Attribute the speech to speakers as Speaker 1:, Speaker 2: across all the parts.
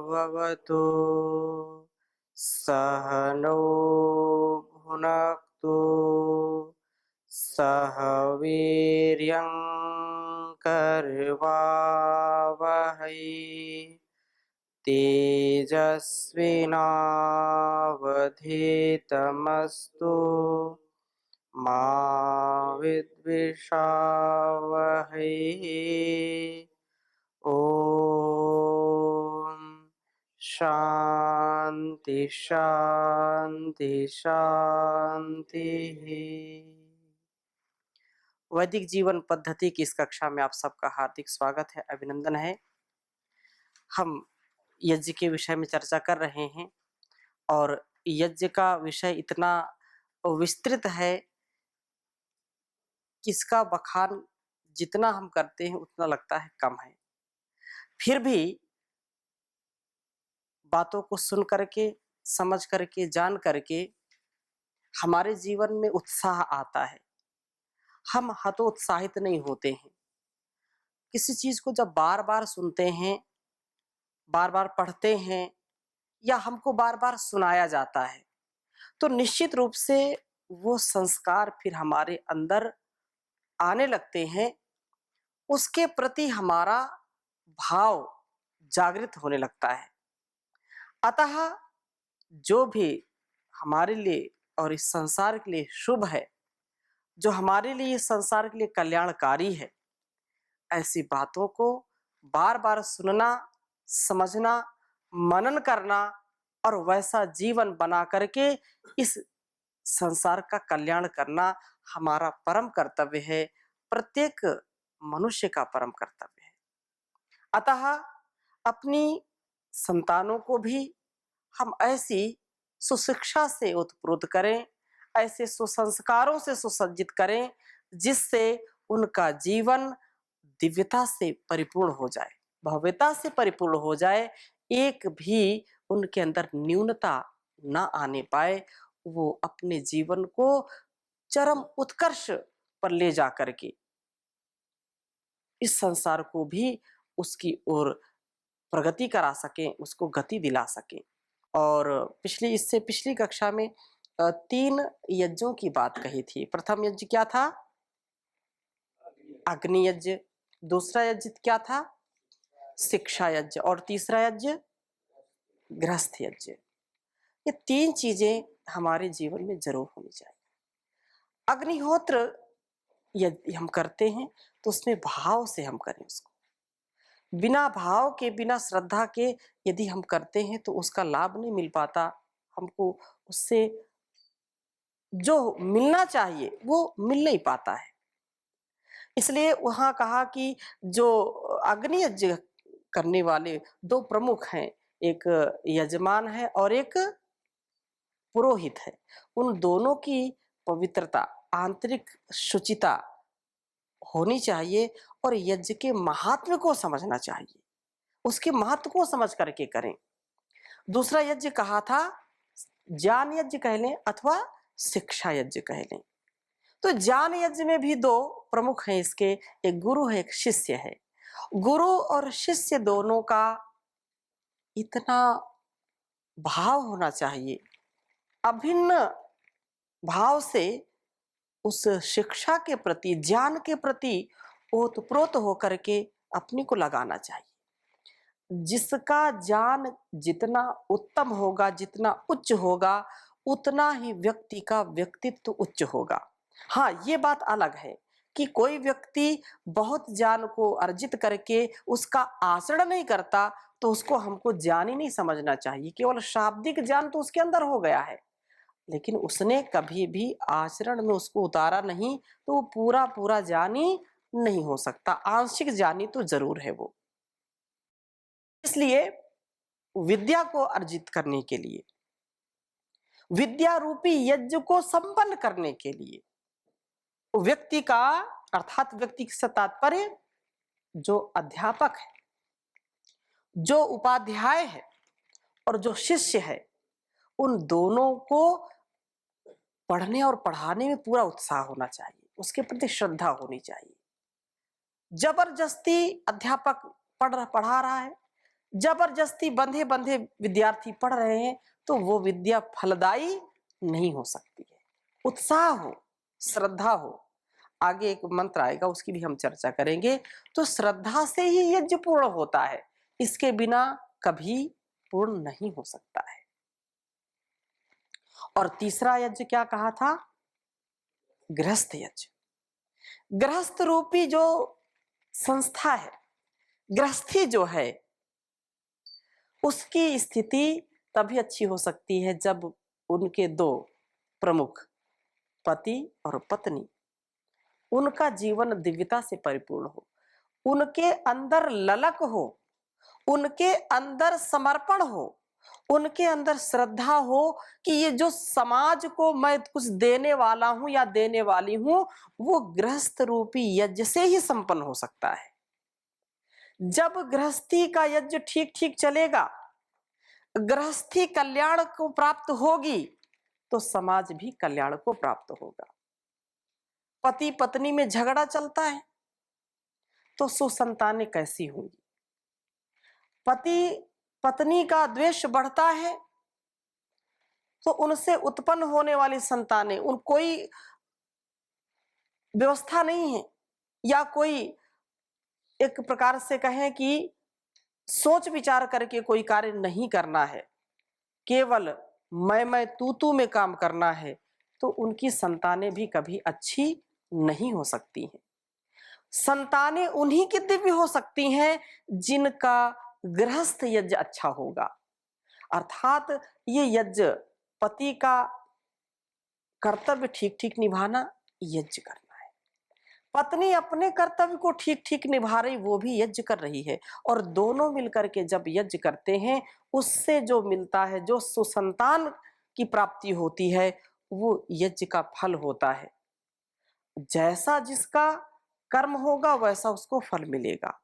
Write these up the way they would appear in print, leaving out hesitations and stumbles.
Speaker 1: भवतु सहनौ भुनक्तु सह वीर्यं करवावहै तेजस्विनावधीतमस्तु मा विद्विषावहै। ओम शांति शांति शांति। वैदिक जीवन पद्धति की इस कक्षा में आप सबका हार्दिक स्वागत है, अभिनंदन है। हम यज्ञ के विषय में चर्चा कर रहे हैं और यज्ञ का विषय इतना विस्तृत है कि इसका बखान जितना हम करते हैं उतना लगता है कम है। फिर भी बातों को सुन करके, समझ करके, जान करके हमारे जीवन में उत्साह आता है। हम हतोत्साहित नहीं होते हैं। किसी चीज को जब बार बार सुनते हैं, बार बार पढ़ते हैं या हमको बार बार सुनाया जाता है तो निश्चित रूप से वो संस्कार फिर हमारे अंदर आने लगते हैं। उसके प्रति हमारा भाव जागृत होने लगता है। अतः जो भी हमारे लिए और इस संसार के लिए शुभ है, जो हमारे लिए इस संसार के लिए कल्याणकारी है, ऐसी बातों को बार बार सुनना, समझना, मनन करना और वैसा जीवन बना करके इस संसार का कल्याण करना हमारा परम कर्तव्य है, प्रत्येक मनुष्य का परम कर्तव्य है। अतः अपनी संतानों को भी हम ऐसी सुशिक्षा से उत्प्रोत करें, ऐसे सुसंस्कारों से सुसज्जित करें जिससे उनका जीवन दिव्यता से परिपूर्ण हो जाए, भव्यता से परिपूर्ण हो जाए, एक भी उनके अंदर न्यूनता ना आने पाए। वो अपने जीवन को चरम उत्कर्ष पर ले जा करके इस संसार को भी उसकी ओर प्रगति करा सकें, उसको गति दिला सकें। और इससे पिछली कक्षा में 3 यज्ञों की बात कही थी। प्रथम यज्ञ क्या था? अग्नि यज्ञ। दूसरा यज्ञ क्या था? शिक्षा यज्ञ। और तीसरा यज्ञ गृहस्थ यज्ञ। ये 3 चीजें हमारे जीवन में जरूर होनी चाहिए। अग्निहोत्र यदि हम करते हैं तो उसमें भाव से हम करें उसको। बिना भाव के, बिना श्रद्धा के यदि हम करते हैं तो उसका लाभ नहीं मिल पाता। हमको उससे जो मिलना चाहिए वो मिल नहीं पाता है। इसलिए वहां कहा कि जो अग्नि यज्ञ करने वाले 2 प्रमुख हैं, एक यजमान है और एक पुरोहित है। उन दोनों की पवित्रता, आंतरिक शुचिता होनी चाहिए और यज्ञ के महात्म्य को समझना चाहिए, उसके महत्व को समझ करके करें। दूसरा यज्ञ कहा था ज्ञान यज्ञ कह लें अथवा शिक्षा यज्ञ कह लें। तो ज्ञान यज्ञ में भी 2 प्रमुख हैं इसके, एक गुरु है, एक शिष्य है। गुरु और शिष्य दोनों का इतना भाव होना चाहिए, अभिन्न भाव से उस शिक्षा के प्रति, ज्ञान के प्रति ओतप्रोत होकर के अपने को लगाना चाहिए। जिसका ज्ञान जितना उत्तम होगा, जितना उच्च होगा, उतना ही व्यक्ति का व्यक्तित्व उच्च होगा। हाँ, ये बात अलग है कि कोई व्यक्ति बहुत ज्ञान को अर्जित करके उसका आचरण नहीं करता तो उसको हमको ज्ञानी नहीं समझना चाहिए। केवल शाब्दिक ज्ञान तो उसके अंदर हो गया है, लेकिन उसने कभी भी आचरण में उसको उतारा नहीं तो वो पूरा पूरा ज्ञानी नहीं हो सकता। आंशिक ज्ञानी तो जरूर है वो। इसलिए विद्या को अर्जित करने के लिए, विद्या रूपी यज्ञ को संपन्न करने के लिए व्यक्ति का, अर्थात व्यक्ति से तात्पर्य जो अध्यापक है, जो उपाध्याय है और जो शिष्य है, उन दोनों को पढ़ने और पढ़ाने में पूरा उत्साह होना चाहिए, उसके प्रति श्रद्धा होनी चाहिए। जबरदस्ती अध्यापक पढ़ा रहा है, जबरदस्ती बंधे बंधे विद्यार्थी पढ़ रहे हैं तो वो विद्या फलदायी नहीं हो सकती है। उत्साह हो, श्रद्धा हो। आगे एक मंत्र आएगा, उसकी भी हम चर्चा करेंगे। तो श्रद्धा से ही यज्ञ पूर्ण होता है, इसके बिना कभी पूर्ण नहीं हो सकता है। और तीसरा यज्ञ क्या कहा था? गृहस्थ यज्ञ। गृहस्थ रूपी जो संस्था है, गृहस्थी जो है, उसकी स्थिति तभी अच्छी हो सकती है जब उनके दो प्रमुख, पति और पत्नी, उनका जीवन दिव्यता से परिपूर्ण हो, उनके अंदर ललक हो, उनके अंदर समर्पण हो, उनके अंदर श्रद्धा हो कि ये जो समाज को मैं कुछ देने वाला हूं या देने वाली हूं, वो गृहस्थ रूपी यज्ञ से ही संपन्न हो सकता है। जब गृहस्थी का यज्ञ ठीक ठीक चलेगा, गृहस्थी कल्याण को प्राप्त होगी, तो समाज भी कल्याण को प्राप्त होगा। पति पत्नी में झगड़ा चलता है तो सुसंतानें कैसी होंगी? पति पत्नी का द्वेष बढ़ता है तो उनसे उत्पन्न होने वाली संतानें, उन कोई व्यवस्था नहीं है या कोई एक प्रकार से कहें कि सोच विचार करके कोई कार्य नहीं करना है, केवल मैं तू में काम करना है, तो उनकी संतानें भी कभी अच्छी नहीं हो सकती हैं। संतानें उन्हीं की दिव्य हो सकती हैं जिनका गृहस्थ यज्ञ अच्छा होगा। अर्थात ये यज्ञ, पति का कर्तव्य ठीक ठीक निभाना, यज्ञ करना है। पत्नी अपने कर्तव्य को ठीक ठीक निभा रही, वो भी यज्ञ कर रही है। और दोनों मिलकर के जब यज्ञ करते हैं, उससे जो मिलता है, जो सुसंतान की प्राप्ति होती है, वो यज्ञ का फल होता है। जैसा जिसका कर्म होगा वैसा उसको फल मिलेगा।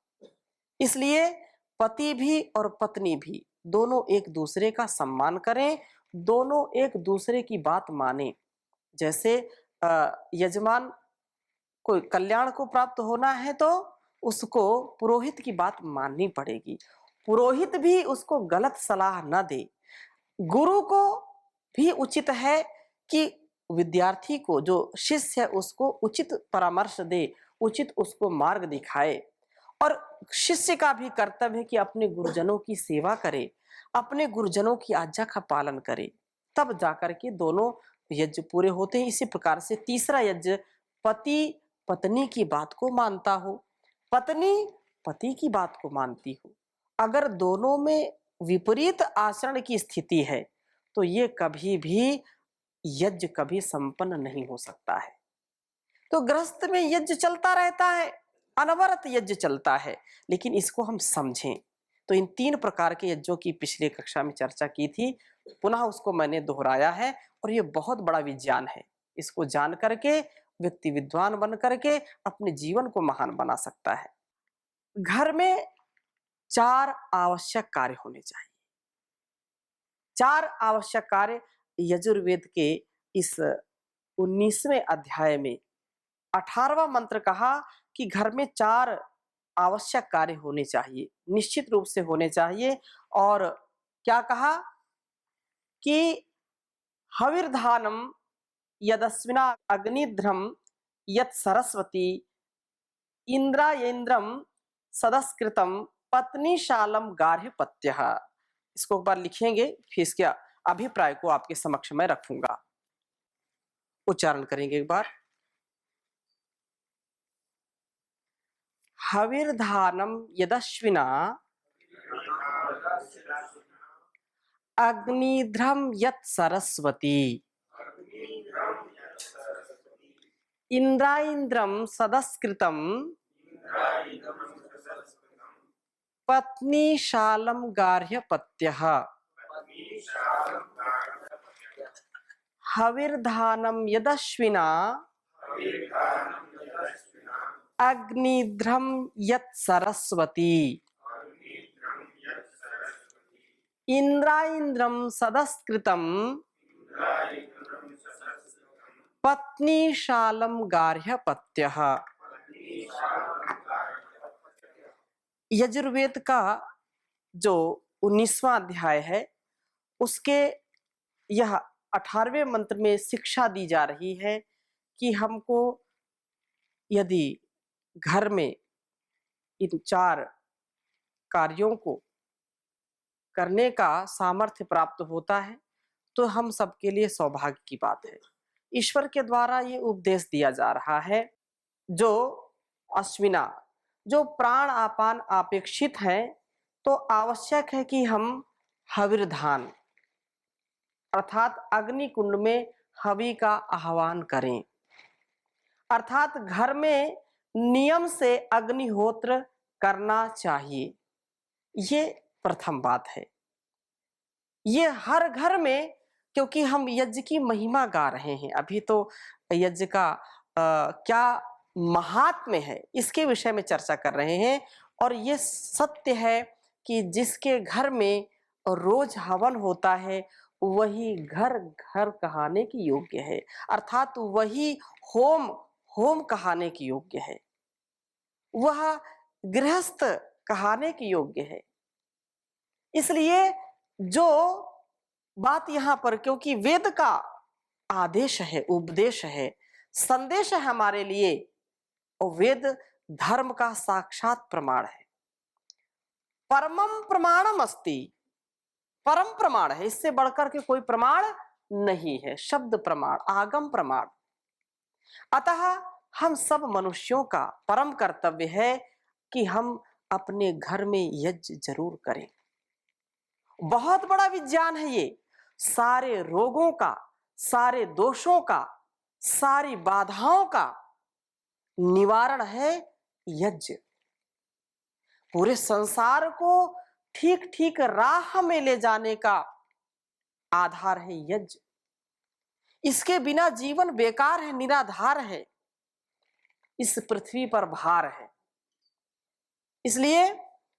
Speaker 1: इसलिए पति भी और पत्नी भी दोनों एक दूसरे का सम्मान करें, दोनों एक दूसरे की बात माने। जैसे यजमान को कल्याण को प्राप्त होना है तो उसको पुरोहित की बात माननी पड़ेगी। पुरोहित भी उसको गलत सलाह न दे। गुरु को भी उचित है कि विद्यार्थी को, जो शिष्य है, उसको उचित परामर्श दे, उचित उसको मार्ग दिखाए। और शिष्य का भी कर्तव्य है कि अपने गुरुजनों की सेवा करे, अपने गुरुजनों की आज्ञा का पालन करे, तब जाकर के दोनों यज्ञ पूरे होते हैं। इसी प्रकार से तीसरा यज्ञ, पति पत्नी की बात को मानता हो, पत्नी पति की बात को मानती हो। अगर दोनों में विपरीत आचरण की स्थिति है तो ये कभी भी यज्ञ कभी संपन्न नहीं हो सकता है। तो गृहस्थ में यज्ञ चलता रहता है, अनवरत यज्ञ चलता है, लेकिन इसको हम समझें। तो इन 3 प्रकार के यज्ञों की पिछली कक्षा में चर्चा की थी, पुनः उसको मैंने दोहराया है। और ये बहुत बड़ा विज्ञान है, इसको जान करके व्यक्ति विद्वान बन करके अपने जीवन को महान बना सकता है। घर में 4 आवश्यक कार्य होने चाहिए। 4 आवश्यक कार्य यजुर्वेद के इस 19वें अध्याय में 18वां मंत्र कहा कि घर में 4 आवश्यक कार्य होने चाहिए, निश्चित रूप से होने चाहिए। और क्या कहा कि हविर्धानम यदस्विना अग्निध्रम यत् सरस्वती इंद्रायेन्द्रम सदस्कृतम पत्नीशालम गार्हपत्यः। इसको एक बार लिखेंगे, फिर इसके अभिप्राय को आपके समक्ष में रखूंगा। उच्चारण करेंगे एक बार। हविर्धानम यदश्विना अग्निध्रम यत् सरस्वती इंद्राइंद्रम सदस्कृतम पत्नीशालम गार्हपत्यः। हविर्धानम यदश्विना अग्निध्रम यत् सरस्वती इंद्राइंद्रम सदस्कृतम पत्नीशालम गार्हपत्यः। यजुर्वेद का जो 19वां अध्याय है उसके यह 18वें मंत्र में शिक्षा दी जा रही है कि हमको यदि घर में इन 4 कार्यों को करने का सामर्थ्य प्राप्त होता है तो हम सबके लिए सौभाग्य की बात है। ईश्वर के द्वारा ये उपदेश दिया जा रहा है। जो अश्विना, जो प्राण आपान अपेक्षित है, तो आवश्यक है कि हम हविर्धान अर्थात अग्नि कुंड में हवि का आह्वान करें, अर्थात घर में नियम से अग्निहोत्र करना चाहिए। ये प्रथम बात है। ये हर घर में, क्योंकि हम यज्ञ की महिमा गा रहे हैं, अभी तो यज्ञ का क्या महात्म्य है इसके विषय में चर्चा कर रहे हैं। और ये सत्य है कि जिसके घर में रोज हवन होता है वही घर घर कहाने की योग्य है, अर्थात वही होम होम कहाने की योग्य है, वह गृहस्थ कहाने की योग्य है। इसलिए जो बात यहाँ पर, क्योंकि वेद का आदेश है, उपदेश है, संदेश है हमारे लिए, और वेद धर्म का साक्षात प्रमाण है। परमम प्रमाणम अस्ति, परम प्रमाण है, इससे बढ़कर के कोई प्रमाण नहीं है। शब्द प्रमाण, आगम प्रमाण। अतः हम सब मनुष्यों का परम कर्तव्य है कि हम अपने घर में यज्ञ जरूर करें। बहुत बड़ा विज्ञान है ये। सारे रोगों का, सारे दोषों का, सारी बाधाओं का निवारण है यज्ञ। पूरे संसार को ठीक ठीक राह में ले जाने का आधार है यज्ञ। इसके बिना जीवन बेकार है, निराधार है, इस पृथ्वी पर भार है। इसलिए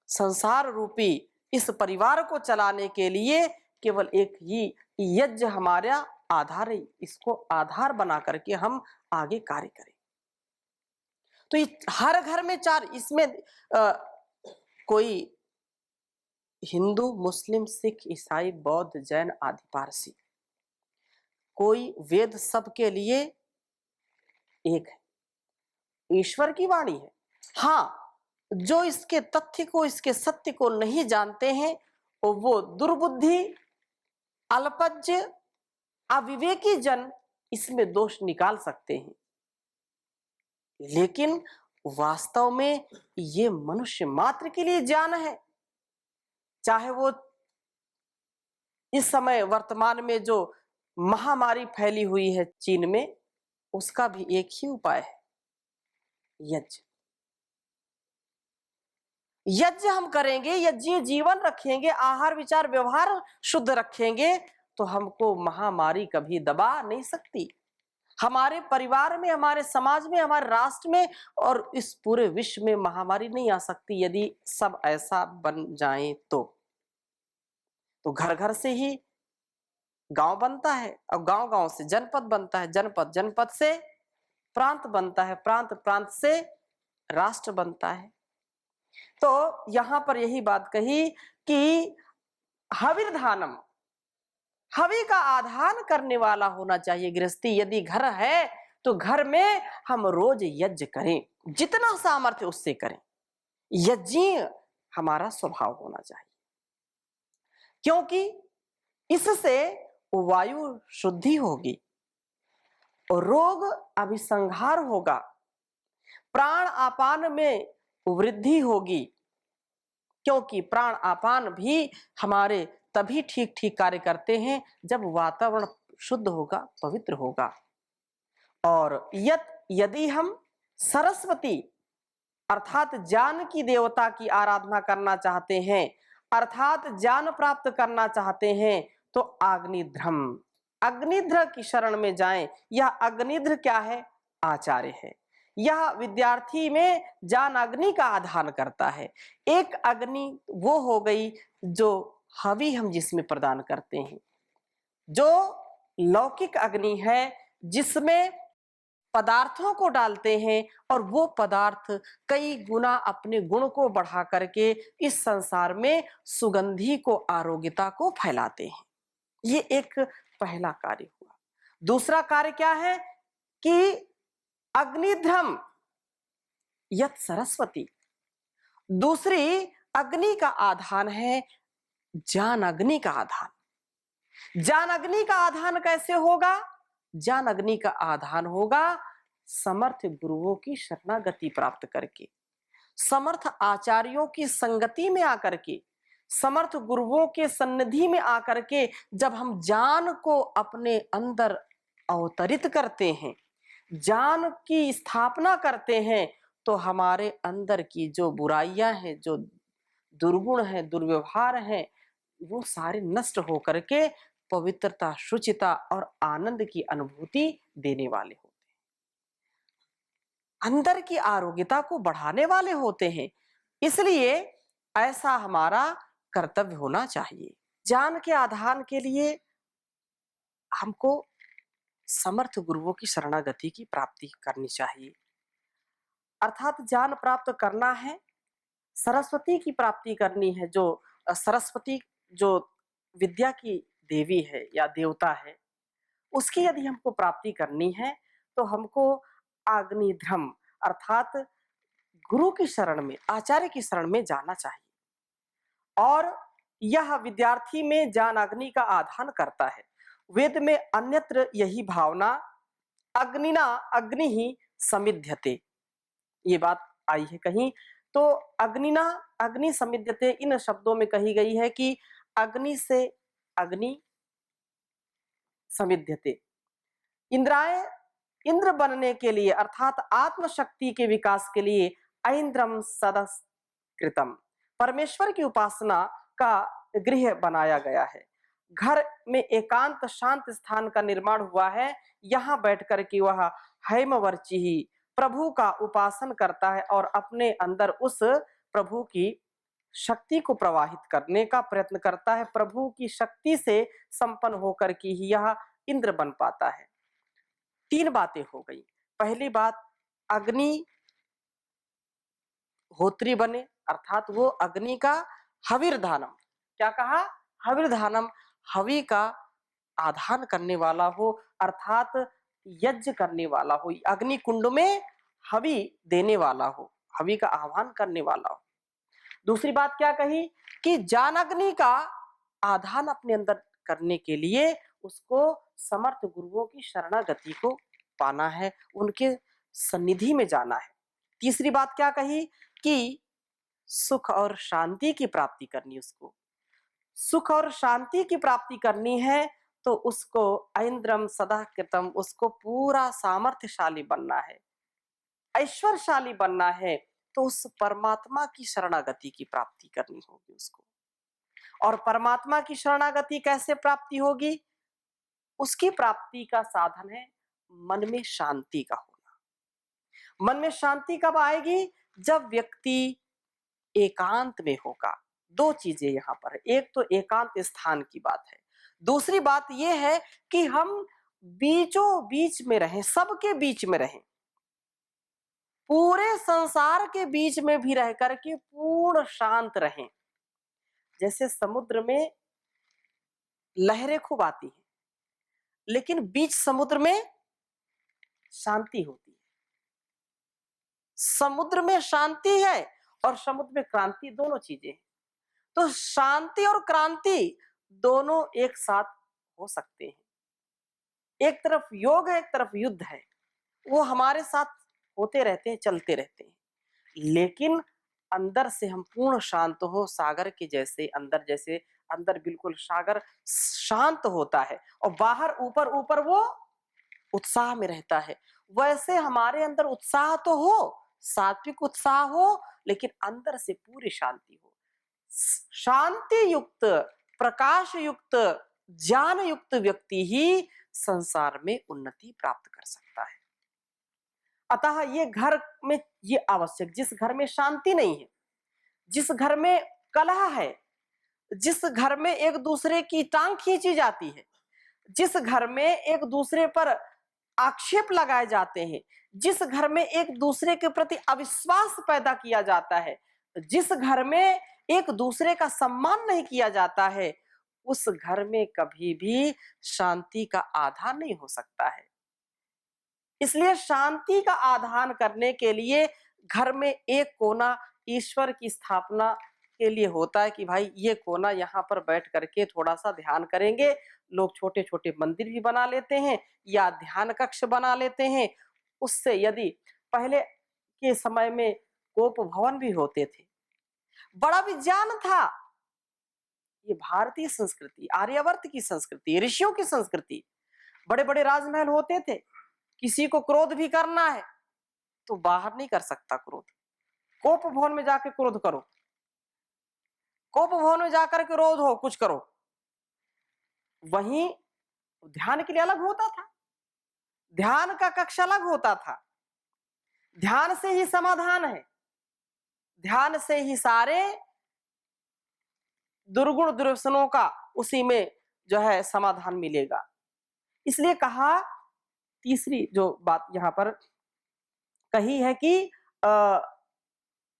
Speaker 1: संसार रूपी इस परिवार को चलाने के लिए केवल एक ही यज्ञ हमारा आधार है। इसको आधार बना करके हम आगे कार्य करें। तो ये हर घर में 4, इसमें कोई हिंदू, मुस्लिम, सिख, ईसाई, बौद्ध, जैन आदि पारसी, कोई वेद सबके लिए एक है, ईश्वर की वाणी है। हाँ, जो इसके तथ्य को, इसके सत्य को नहीं जानते हैं वो दुर्बुद्धि, अल्पज्ञ, अविवेकी जन इसमें दोष निकाल सकते हैं, लेकिन वास्तव में ये मनुष्य मात्र के लिए ज्ञान है। चाहे वो इस समय वर्तमान में जो महामारी फैली हुई है चीन में, उसका भी एक ही उपाय है, यज्ञ। यज्ञ हम करेंगे, यज्ञीय जीवन रखेंगे, आहार विचार व्यवहार शुद्ध रखेंगे, तो हमको महामारी कभी दबा नहीं सकती। हमारे परिवार में, हमारे समाज में, हमारे राष्ट्र में और इस पूरे विश्व में महामारी नहीं आ सकती यदि सब ऐसा बन जाए तो घर घर से ही गांव बनता है, और गांव गांव से जनपद बनता है, जनपद जनपद से प्रांत बनता है, प्रांत प्रांत से राष्ट्र बनता है। तो यहां पर यही बात कही कि हविर्धानम, हवि का आधान करने वाला होना चाहिए गृहस्थी। यदि घर है तो घर में हम रोज यज्ञ करें, जितना सामर्थ्य उससे करें। यज्ञीय हमारा स्वभाव होना चाहिए, क्योंकि इससे वायु शुद्धि होगी, रोग अभिसंहार होगा, प्राण आपान में वृद्धि होगी, क्योंकि प्राण आपान भी हमारे तभी ठीक ठीक कार्य करते हैं जब वातावरण शुद्ध होगा, पवित्र होगा। और यदि हम सरस्वती अर्थात ज्ञान की देवता की आराधना करना चाहते हैं, अर्थात ज्ञान प्राप्त करना चाहते हैं, तो अग्निध्रम, अग्निध्र की शरण में जाएं। यह अग्निध्र क्या है? आचार्य है। यह विद्यार्थी में ज्ञान अग्नि का आधान करता है। एक अग्नि वो हो गई जो हवि हम जिसमें प्रदान करते हैं, जो लौकिक अग्नि है जिसमें पदार्थों को डालते हैं और वो पदार्थ कई गुना अपने गुण को बढ़ा करके इस संसार में सुगंधि को, आरोग्यता को फैलाते हैं। ये एक पहला कार्य हुआ। दूसरा कार्य क्या है कि अग्निध्रम यत सरस्वती, दूसरी अग्नि का आधान है ज्ञान अग्नि का आधान। ज्ञान अग्नि का आधान कैसे होगा? ज्ञान अग्नि का आधान होगा समर्थ गुरुओं की शरणागति प्राप्त करके, समर्थ आचार्यों की संगति में आकर के, समर्थ गुरुओं के सन्निधि में आकर के जब हम ज्ञान को अपने अंदर अवतरित करते हैं, ज्ञान की स्थापना करते हैं, तो हमारे अंदर की जो बुराइयां हैं, जो दुर्गुण हैं, दुर्व्यवहार हैं, वो सारे नष्ट होकर के पवित्रता, शुचिता और आनंद की अनुभूति देने वाले होते हैं, अंदर की आरोग्यता को बढ़ाने वाले होते हैं। इसलिए ऐसा हमारा कर्तव्य होना चाहिए। ज्ञान के आधान के लिए हमको समर्थ गुरुओं की शरणागति की प्राप्ति करनी चाहिए, अर्थात ज्ञान प्राप्त करना है, सरस्वती की प्राप्ति करनी है। जो सरस्वती जो विद्या की देवी है या देवता है, उसकी यदि हमको प्राप्ति करनी है तो हमको अग्निध्रम अर्थात गुरु की शरण में, आचार्य की शरण में जाना चाहिए। और यह विद्यार्थी में ज्ञान अग्नि का आधान करता है। वेद में अन्यत्र यही भावना अग्निना अग्नि ही समिध्यते, ये बात आई है कहीं। तो अग्निना अग्नि समिध्यते इन शब्दों में कही गई है कि अग्नि से अग्नि समिध्यते। इंद्राय इंद्र बनने के लिए अर्थात आत्मशक्ति के विकास के लिए ऐन्द्रम सदस्कृतम, परमेश्वर की उपासना का गृह बनाया गया है। घर में एकांत शांत स्थान का निर्माण हुआ है। यहाँ बैठकर के वह हैमवर्ची ही प्रभु का उपासन करता है और अपने अंदर उस प्रभु की शक्ति को प्रवाहित करने का प्रयत्न करता है। प्रभु की शक्ति से संपन्न होकर के ही यह इंद्र बन पाता है। तीन बातें हो गई। पहली बात, अग्नि होत्री बने अर्थात वो अग्नि का हविर्धानम, क्या कहा? हविर्धानम, हवि का आधान करने वाला हो अर्थात यज्ञ करने वाला हो, अग्नि कुंड में हवि देने वाला हो, हवि का आह्वान करने वाला हो। दूसरी बात क्या कही कि ज्ञान अग्नि का आधान अपने अंदर करने के लिए उसको समर्थ गुरुओं की शरणागति को पाना है, उनके सन्निधि में जाना है। तीसरी बात क्या कही कि सुख और शांति की प्राप्ति करनी, उसको सुख और शांति की प्राप्ति करनी है तो उसको ऐन्द्रम सदा कृतम, उसको पूरा सामर्थ्यशाली बनना है, ऐश्वर्यशाली बनना है, तो उस परमात्मा की शरणागति की प्राप्ति करनी होगी उसको। और परमात्मा की शरणागति कैसे प्राप्ति होगी? उसकी प्राप्ति का साधन है मन में शांति का होना। मन में शांति कब आएगी? जब व्यक्ति एकांत में होगा। दो चीजें यहाँ पर है, एक तो एकांत स्थान की बात है, दूसरी बात यह है कि हम बीचों बीच में रहें, सबके बीच में रहें, पूरे संसार के बीच में भी रह करके पूर्ण शांत रहें। जैसे समुद्र में लहरें खूब आती हैं, लेकिन बीच समुद्र में शांति होती है। समुद्र में शांति है और समुद्र में क्रांति, दोनों चीजें हैं। तो शांति और क्रांति दोनों एक साथ हो सकते हैं। एक तरफ योग है, एक तरफ युद्ध है, वो हमारे साथ होते रहते हैं, चलते रहते हैं। लेकिन अंदर से हम पूर्ण शांत हो, सागर के जैसे अंदर, जैसे अंदर बिल्कुल सागर शांत होता है और बाहर ऊपर ऊपर वो उत्साह में रहता है, वैसे हमारे अंदर उत्साह तो हो, सात्विक उत्साह हो, लेकिन अंदर से पूरी शांति हो। शांति युक्त, प्रकाश युक्त, ज्ञान युक्त व्यक्ति ही संसार में उन्नति प्राप्त कर सकता है। अतः ये घर में ये आवश्यक, जिस घर में शांति नहीं है, जिस घर में कलह है, जिस घर में एक दूसरे की टांग खींची जाती है, जिस घर में एक दूसरे पर आक्षेप लगाए जाते हैं, जिस घर में एक दूसरे के प्रति अविश्वास पैदा किया जाता है, जिस घर में एक दूसरे का सम्मान नहीं किया जाता है, उस घर में कभी भी शांति का आधार नहीं हो सकता है। इसलिए शांति का आधान करने के लिए घर में एक कोना ईश्वर की स्थापना के लिए होता है कि भाई ये कोना यहाँ पर बैठ करके थोड़ा सा ध्यान करेंगे। लोग छोटे छोटे मंदिर भी बना लेते हैं या ध्यान कक्ष बना लेते हैं। उससे यदि पहले के समय में कोप भवन भी होते थे, बड़ा विज्ञान था। ये भारतीय संस्कृति, आर्यावर्त की संस्कृति, ऋषियों की संस्कृति। बड़े बड़े राजमहल होते थे। किसी को क्रोध भी करना है तो बाहर नहीं कर सकता क्रोध, कोप भवन में जाकर क्रोध करो, कोप भवन में जाकर के क्रोध हो, कुछ करो। वहीं ध्यान के लिए अलग होता था, ध्यान का कक्ष अलग होता था। ध्यान से ही समाधान है, ध्यान से ही सारे दुर्गुण दुर्व्यसनों का उसी में जो है समाधान मिलेगा। इसलिए कहा, तीसरी जो बात यहां पर कही है कि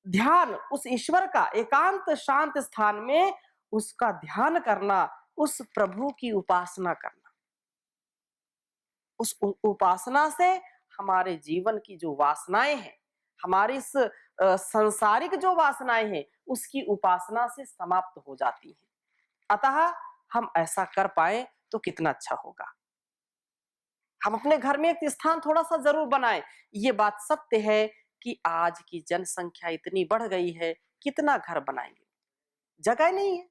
Speaker 1: ध्यान उस ईश्वर का एकांत शांत स्थान में उसका ध्यान करना, उस प्रभु की उपासना करना। उस उपासना से हमारे जीवन की जो वासनाएं हैं, हमारी इस सांसारिक जो वासनाएं हैं, उसकी उपासना से समाप्त हो जाती हैं। अतः हम ऐसा कर पाए तो कितना अच्छा होगा। हम अपने घर में एक स्थान थोड़ा सा जरूर बनाएं। ये बात सत्य है कि आज की जनसंख्या इतनी बढ़ गई है, कितना घर बनाएंगे, जगह नहीं है।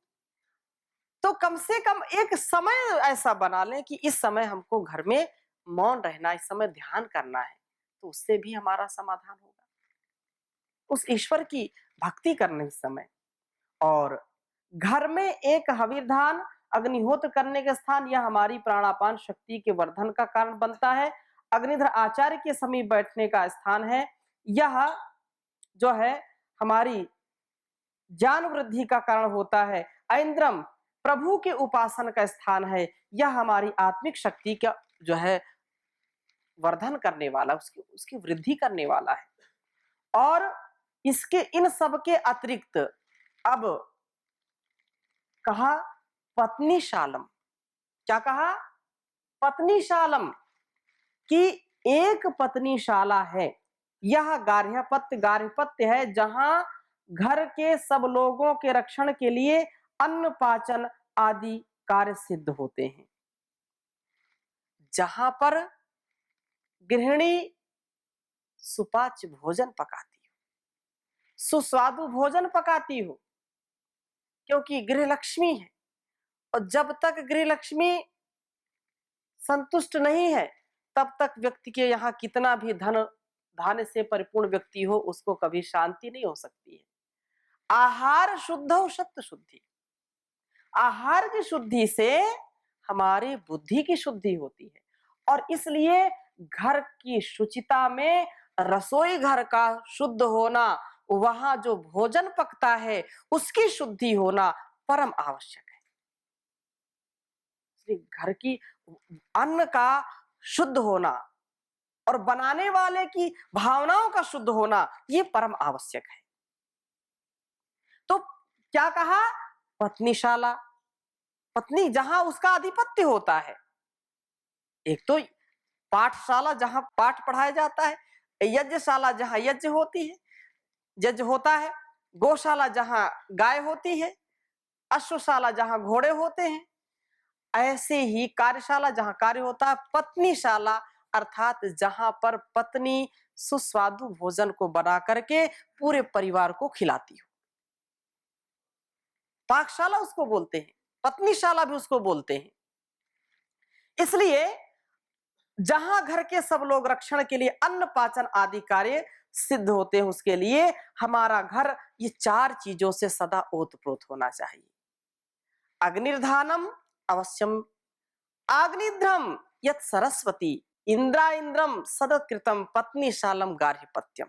Speaker 1: तो कम से कम एक समय ऐसा बना लें कि इस समय हमको घर में मौन रहना, इस समय ध्यान करना है, तो उससे भी हमारा समाधान होगा। उस ईश्वर की भक्ति करने इस समय। और घर में एक हविर्धान, अग्निहोत्र करने के स्थान, यह हमारी प्राणापान शक्ति के वर्धन का कारण बनता है। अग्निधर आचार्य के समीप बैठने का स्थान है। यह जो है हमारी ज्ञान वृद्धि का कारण होता है। ऐन्द्रम प्रभु के उपासन का स्थान है। यह हमारी आत्मिक शक्ति का जो है वर्धन करने वाला, उसकी वृद्धि करने वाला है। और इसके इन सब के अतिरिक्त अब कहा पत्नी शालम। क्या कहा? पत्नी शालम की एक पत्नीशाला है। यह गार्हपत्य है, जहां घर के सब लोगों के रक्षण के लिए अन्न पाचन आदि कार्य सिद्ध होते हैं। जहां पर गृहिणी सुपाच्य भोजन पकाती हो, सुस्वादु भोजन पकाती हो, क्योंकि गृह लक्ष्मी है। और जब तक गृह लक्ष्मी संतुष्ट नहीं है, तब तक व्यक्ति के यहाँ कितना भी धान्य से परिपूर्ण व्यक्ति हो, उसको कभी शांति नहीं हो सकती है। आहार शुद्ध हो सत्य शुद्धि। आहार की शुद्धि से हमारी बुद्धि की शुद्धि होती है। और इसलिए घर की शुचिता में रसोई घर का शुद्ध होना, वहां जो भोजन पकता है उसकी शुद्धि होना परम आवश्यक है। इसलिए घर की अन्न का शुद्ध होना और बनाने वाले की भावनाओं का शुद्ध होना, ये परम आवश्यक है। तो क्या कहा? पत्नीशाला, पत्नी जहां उसका आधिपत्य होता है। एक तो पाठशाला जहां पाठ पढ़ाया जाता है, यज्ञशाला जहां यज्ञ होती है, यज्ञ होता है, गौशाला जहां गाय होती है, अश्वशाला जहां घोड़े होते हैं, ऐसे ही कार्यशाला जहां कार्य होता है, पत्नीशाला अर्थात जहां पर पत्नी सुस्वादु भोजन को बना करके पूरे परिवार को खिलाती हो। पाकशाला उसको बोलते हैं, पत्नीशाला भी उसको बोलते हैं। इसलिए जहां घर के सब लोग रक्षण के लिए अन्न पाचन आदि कार्य सिद्ध होते हैं, उसके लिए हमारा घर ये चार चीजों से सदा ओतप्रोत होना चाहिए। अग्निर्धानम अवश्यम, आग्निध्रम यत सरस्वती, इंद्रम सदकृतम, पत्नीशालम गार्हपत्यम।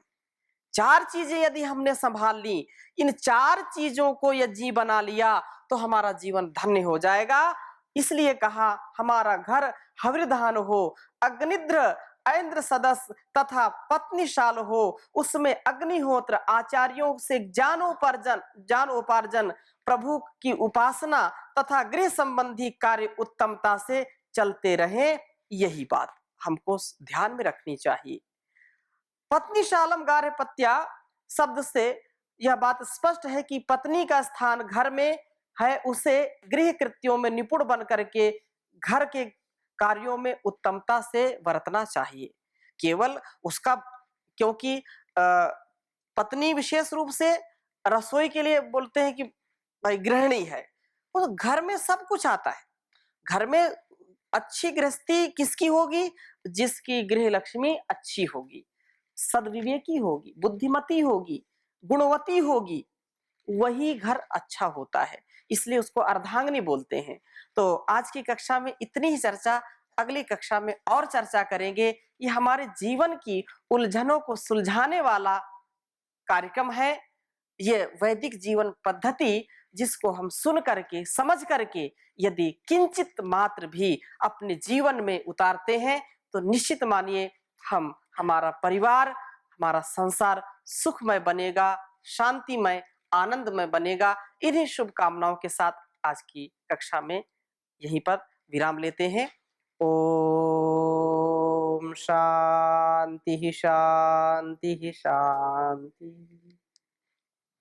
Speaker 1: चार चीजें यदि हमने संभाल ली, इन चार चीजों को यदि बना लिया, तो हमारा जीवन धन्य हो जाएगा। इसलिए कहा हमारा घर हविर्धान हो, अग्निद्र ऐन्द्र सदस्य तथा पत्नीशाल हो, उसमें अग्निहोत्र आचार्यों से ज्ञानोपार्जन प्रभु की उपासना तथा गृह संबंधी कार्य उत्तमता से चलते रहे। यही बात हमको ध्यान में रखनी चाहिए। पत्नीशालम गार्हपत्या शब्द से यह बात स्पष्ट है कि पत्नी का स्थान घर में है, उसे गृह कृत्यों में निपुण बन करके घर के कार्यों में उत्तमता से बरतना चाहिए। केवल उसका, क्योंकि पत्नी विशेष रूप से रसोई के लिए बोलते हैं कि भाई गृहिणी है, तो घर में सब कुछ आता है। घर में अच्छी गृहस्थी किसकी होगी? जिसकी गृह लक्ष्मी अच्छी होगी, सद्विवेकी होगी, बुद्धिमती होगी, गुणवती होगी, वही घर अच्छा होता है। इसलिए उसको अर्धांगिनी बोलते हैं। तो आज की कक्षा में इतनी ही चर्चा, अगली कक्षा में और चर्चा करेंगे। ये हमारे जीवन की उलझनों को सुलझाने वाला कार्यक्रम है। ये वैदिक जीवन पद्धति जिसको हम सुन करके समझ करके यदि किंचित मात्र भी अपने जीवन में उतारते हैं तो निश्चित मानिए हमारा परिवार, हमारा संसार सुखमय बनेगा, शांतिमय, आनंदमय बनेगा। इन्हीं शुभकामनाओं के साथ आज की कक्षा में यहीं पर विराम लेते हैं। ओम शांति शांति शांति।